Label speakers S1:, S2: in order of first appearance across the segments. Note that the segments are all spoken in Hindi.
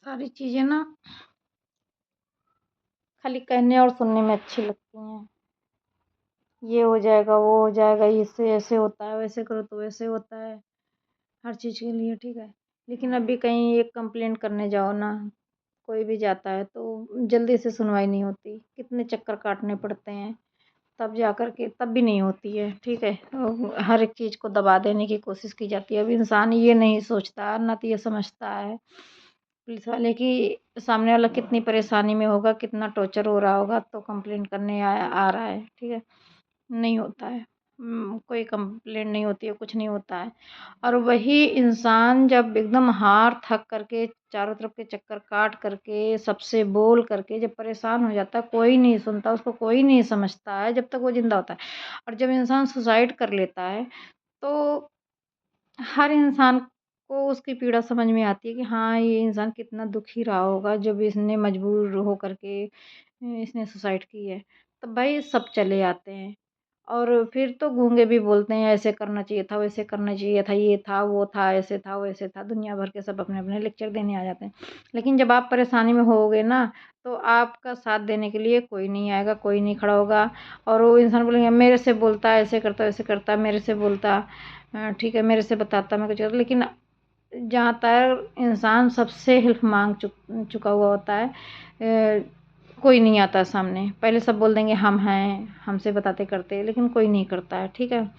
S1: सारी चीज़ें ना खाली कहने और सुनने में अच्छी लगती हैं। ये हो जाएगा, वो हो जाएगा, इससे ऐसे होता है, वैसे करो तो वैसे होता है, हर चीज़ के लिए, ठीक है। लेकिन अभी कहीं एक कंप्लेंट करने जाओ ना, कोई भी जाता है तो जल्दी से सुनवाई नहीं होती, कितने चक्कर काटने पड़ते हैं, तब जा कर के तब भी नहीं होती है, ठीक है। हर एक चीज़ को दबा देने की कोशिश की जाती है। अब इंसान ये नहीं सोचता, ना तो ये समझता है पुलिस वाले की सामने वाला कितनी परेशानी में होगा, कितना टॉर्चर हो रहा होगा, तो कंप्लेंट करने आ रहा है, ठीक है। नहीं होता है। कोई कंप्लेंट नहीं होती है, कुछ नहीं होता है। और वही इंसान जब एकदम हार थक करके चारों तरफ के चक्कर काट करके सबसे बोल करके जब परेशान हो जाता है, कोई नहीं सुनता, उसको कोई नहीं समझता है जब तक वो जिंदा होता है। और जब इंसान सुसाइड कर लेता है तो हर इंसान को उसकी पीड़ा समझ में आती है कि हाँ, ये इंसान कितना दुखी रहा होगा जब इसने मजबूर हो करके इसने सुसाइड की है। तब भाई सब चले आते हैं और फिर तो गूंगे भी बोलते हैं ऐसे करना चाहिए था, वैसे करना चाहिए था, ये था, वो था, ऐसे था, वैसे था। दुनिया भर के सब अपने अपने लेक्चर देने आ जाते हैं। लेकिन जब आप परेशानी में होगे ना, तो आपका साथ देने के लिए कोई नहीं आएगा, कोई नहीं खड़ा होगा। और वो इंसान बोलेंगे मेरे से बोलता, ऐसे करता, वैसे करता, मेरे से बोलता, ठीक है, मेरे से बताता, मैं कुछ। लेकिन जहाँ तक इंसान सबसे हेल्प मांग चुका हुआ होता है, कोई नहीं आता सामने। पहले सब बोल देंगे हम हैं, हमसे बताते करते, लेकिन कोई नहीं करता है, ठीक है।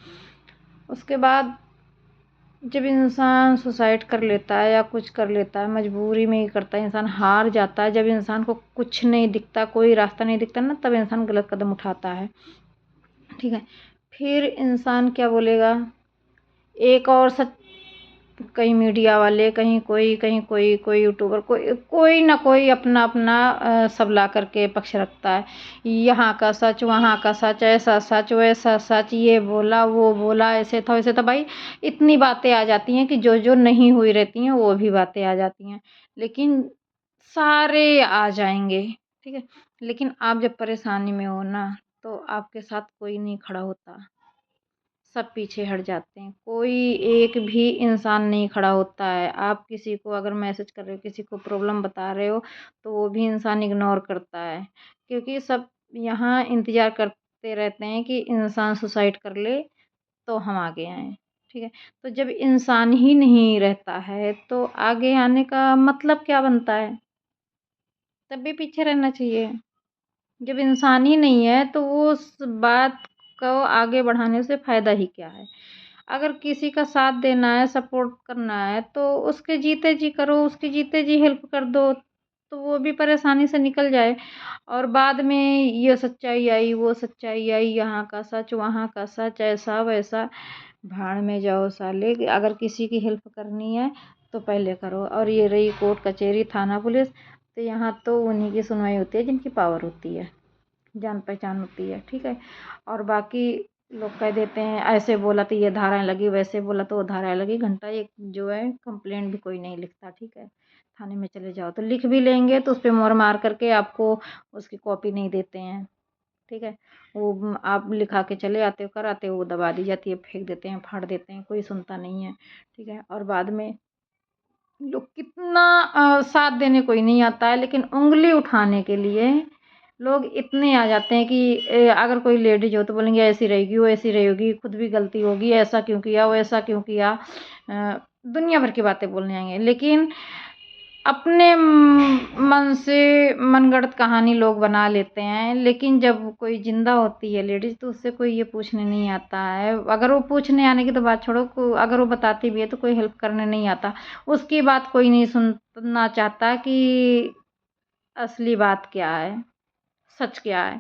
S1: उसके बाद जब इंसान सुसाइड कर लेता है या कुछ कर लेता है, मजबूरी में ही करता है, इंसान हार जाता है, जब इंसान को कुछ नहीं दिखता, कोई रास्ता नहीं दिखता ना, तब इंसान गलत कदम उठाता है, ठीक है। फिर इंसान क्या बोलेगा, एक और सच, कहीं मीडिया वाले, कहीं कोई, कहीं कोई, कोई यूट्यूबर, कोई कोई ना कोई अपना अपना सब ला करके पक्ष रखता है। यहाँ का सच, वहाँ का सच, ऐसा सच, वैसा सच, ये बोला, वो बोला, ऐसे था, वैसे था। भाई इतनी बातें आ जाती हैं कि जो जो नहीं हुई रहती हैं वो भी बातें आ जाती हैं। लेकिन सारे आ जाएंगे, ठीक है। लेकिन आप जब परेशानी में हो ना, तो आपके साथ कोई नहीं खड़ा होता, सब पीछे हट जाते हैं। कोई एक भी इंसान नहीं खड़ा होता है। आप किसी को अगर मैसेज कर रहे हो, किसी को प्रॉब्लम बता रहे हो, तो वो भी इंसान इग्नोर करता है, क्योंकि सब यहाँ इंतज़ार करते रहते हैं कि इंसान सुसाइड कर ले तो हम आगे आएँ, ठीक है। तो जब इंसान ही नहीं रहता है तो आगे आने का मतलब क्या बनता है? तब भी पीछे रहना चाहिए। जब इंसान ही नहीं है तो वो उस बात को आगे बढ़ाने से फ़ायदा ही क्या है? अगर किसी का साथ देना है, सपोर्ट करना है, तो उसके जीते जी करो, उसकी जीते जी हेल्प कर दो, तो वो भी परेशानी से निकल जाए। और बाद में ये सच्चाई आई, वो सच्चाई आई, यहाँ का सच, वहाँ का सच, ऐसा वैसा, भाड़ में जाओ साले। अगर किसी की हेल्प करनी है तो पहले करो। और ये रही कोर्ट कचहरी, थाना, पुलिस, तो यहाँ तो उन्हीं की सुनवाई होती है जिनकी पावर होती है, जान पहचान होती है, ठीक है। और बाकी लोग कह देते हैं ऐसे बोला तो ये धाराएँ लगी, वैसे बोला तो वो धाराएँ लगी। घंटा एक जो है कंप्लेंट भी कोई नहीं लिखता, ठीक है। थाने में चले जाओ तो लिख भी लेंगे तो उस पे मोहर मार करके आपको उसकी कॉपी नहीं देते हैं, ठीक है। वो आप लिखा के चले आते हो, कराते हो, वो दबा दी जाती है, फेंक देते हैं, फाड़ देते हैं, कोई सुनता नहीं है, ठीक है। और बाद में लोग कितना साथ देने कोई नहीं आता है, लेकिन उँगली उठाने के लिए लोग इतने आ जाते हैं कि अगर कोई लेडीज हो तो बोलेंगे ऐसी रहेगी, वो ऐसी रहेगी, खुद भी गलती होगी, ऐसा क्यों किया, वो ऐसा क्यों किया, दुनिया भर की बातें बोलने आएंगे। लेकिन अपने मन से मनगढ़ंत कहानी लोग बना लेते हैं। लेकिन जब कोई जिंदा होती है लेडीज तो उससे कोई ये पूछने नहीं आता है। अगर वो पूछने आने की तो बात छोड़ो, अगर वो बताती भी है तो कोई हेल्प करने नहीं आता, उसकी बात कोई नहीं सुनना चाहता कि असली बात क्या है, सच क्या है।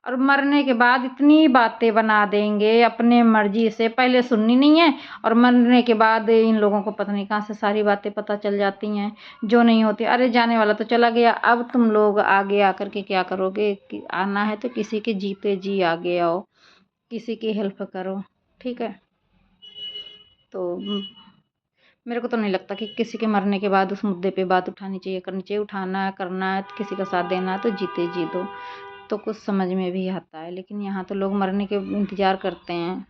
S1: और मरने के बाद इतनी बातें बना देंगे अपने मर्जी से, पहले सुननी नहीं है और मरने के बाद इन लोगों को पता नहीं कहाँ से सारी बातें पता चल जाती हैं जो नहीं होती। अरे जाने वाला तो चला गया, अब तुम लोग आगे आकर के क्या करोगे? कि आना है तो किसी के जीते जी आगे आओ, किसी की हेल्प करो, ठीक है। तो मेरे को तो नहीं लगता कि किसी के मरने के बाद उस मुद्दे पे बात उठानी चाहिए, करनी चाहिए। उठाना है, करना है, किसी का साथ देना है तो जीते जी दो, तो कुछ समझ में भी आता है। लेकिन यहाँ तो लोग मरने के इंतज़ार करते हैं।